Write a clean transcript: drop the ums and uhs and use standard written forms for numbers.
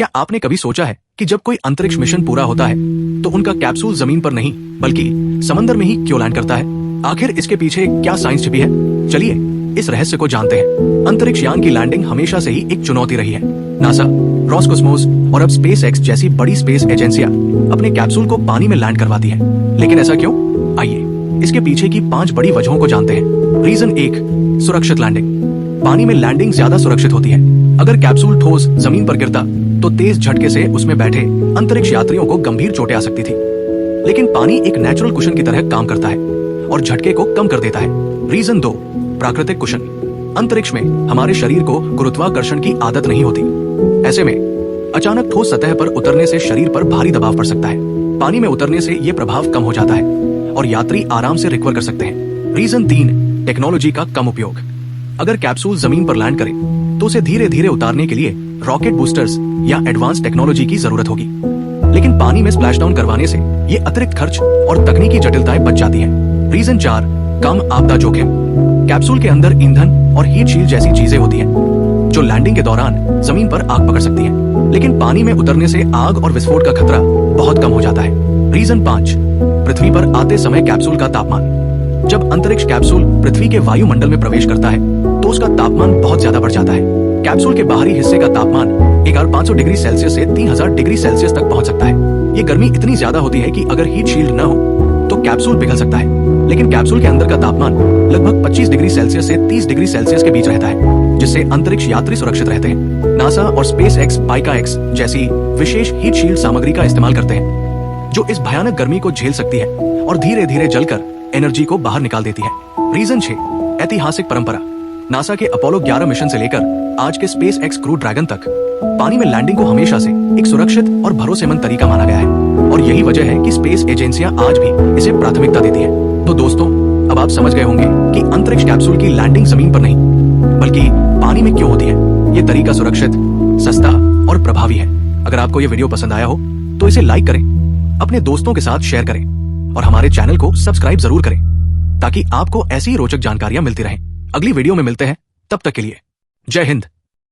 क्या आपने कभी सोचा है कि जब कोई अंतरिक्ष मिशन पूरा होता है तो उनका कैप्सूल जमीन पर नहीं बल्कि समंदर में ही क्यों लैंड करता है? आखिर इसके पीछे क्या साइंस छिपी है? चलिए इस रहस्य को जानते हैं। अंतरिक्ष यान की लैंडिंग हमेशा से ही एक चुनौती रही है। नासा, रॉसकोस्मोस और अब स्पेस एक्स जैसी बड़ी स्पेस एजेंसियां अपने कैप्सूल को पानी में लैंड करवाती हैं। लेकिन ऐसा क्यों? आइए इसके पीछे की 5 बड़ी वजहों को जानते हैं। रीजन 1, सुरक्षित लैंडिंग। पानी में लैंडिंग ज्यादा सुरक्षित होती है। अगर कैप्सूल ठोस जमीन पर गिरता तो तेज झटके से उसमें बैठे अंतरिक्ष यात्रियों को गंभीर चोटें आ सकती थी। लेकिन पानी एक नेचुरल कुशन की तरह काम करता है और झटके को कम कर देता है। रीजन 2, प्राकृतिक कुशन। अंतरिक्ष में हमारे शरीर को गुरुत्वाकर्षण की आदत नहीं होती। ऐसे में अचानक ठोस सतह पर उतरने से शरीर पर भारी दबाव पड़ सकता है। पानी में उतरने से यह प्रभाव कम हो जाता है और यात्री आराम से रिकवर कर सकते हैं। रीजन 3, टेक्नोलॉजी का कम उपयोग। अगर कैप्सूल जमीन पर लैंड करे तो उसे धीरे धीरे उतारने के लिए रॉकेट बूस्टर्स या एडवांस टेक्नोलॉजी की जरूरत होगी। लेकिन पानी में स्प्लैश डाउन करवाने से ये अतिरिक्त खर्च और तकनीकी जटिलताएं बच जाती हैं। रीजन 4, कम आपदा जोखिम। कैप्सूल के अंदर ईंधन और हीट शील्ड जैसी चीजें होती हैं जो लैंडिंग के दौरान जमीन पर आग पकड़ सकती हैं। लेकिन पानी में उतरने से आग और विस्फोट का खतरा बहुत कम हो जाता है। रीजन 5, पृथ्वी पर आते समय कैप्सूल का तापमान। जब अंतरिक्ष कैप्सूल पृथ्वी के वायुमंडल में प्रवेश करता है तो उसका तापमान बहुत ज्यादा बढ़ जाता है। कैप्सूल के बाहरी हिस्से का तापमान 1500 डिग्री सेल्सियस से 3000 डिग्री सेल्सियस तक पहुंच सकता है। ये गर्मी इतनी ज्यादा होती है कि अगर हीट शील्ड न हो तो कैप्सूल पिघल सकता है। लेकिन कैप्सूल के अंदर का तापमान लगभग 25 डिग्री सेल्सियस से 30 डिग्री सेल्सियस के बीच रहता है, जिससे अंतरिक्ष यात्री सुरक्षित रहते हैं। नासा और स्पेस एक्स पाइका एक्स जैसी विशेष हीट शील्ड सामग्री का इस्तेमाल करते हैं जो इस भयानक गर्मी को झेल सकती है और धीरे धीरे जलकर एनर्जी को बाहर निकाल देती है। रीजन 6, ऐतिहासिक परंपरा। नासा के अपोलो 11 मिशन से लेकर आज के स्पेस एक्स क्रू ड्रैगन तक पानी में लैंडिंग को हमेशा से एक सुरक्षित और भरोसेमंद तरीका माना गया है और यही वजह है कि स्पेस एजेंसियां आज भी इसे प्राथमिकता देती हैं। तो दोस्तों, अब आप समझ गए होंगे कि अंतरिक्ष कैप्सूल की लैंडिंग जमीन पर नहीं बल्कि पानी में क्यों होती है। ये तरीका सुरक्षित, सस्ता और प्रभावी है। अगर आपको ये वीडियो पसंद आया हो तो इसे लाइक करें, अपने दोस्तों के साथ शेयर करें और हमारे चैनल को सब्सक्राइब जरूर करें ताकि आपको ऐसी रोचक जानकारियां मिलती रहें। अगली वीडियो में मिलते हैं, तब तक के लिए जय हिंद।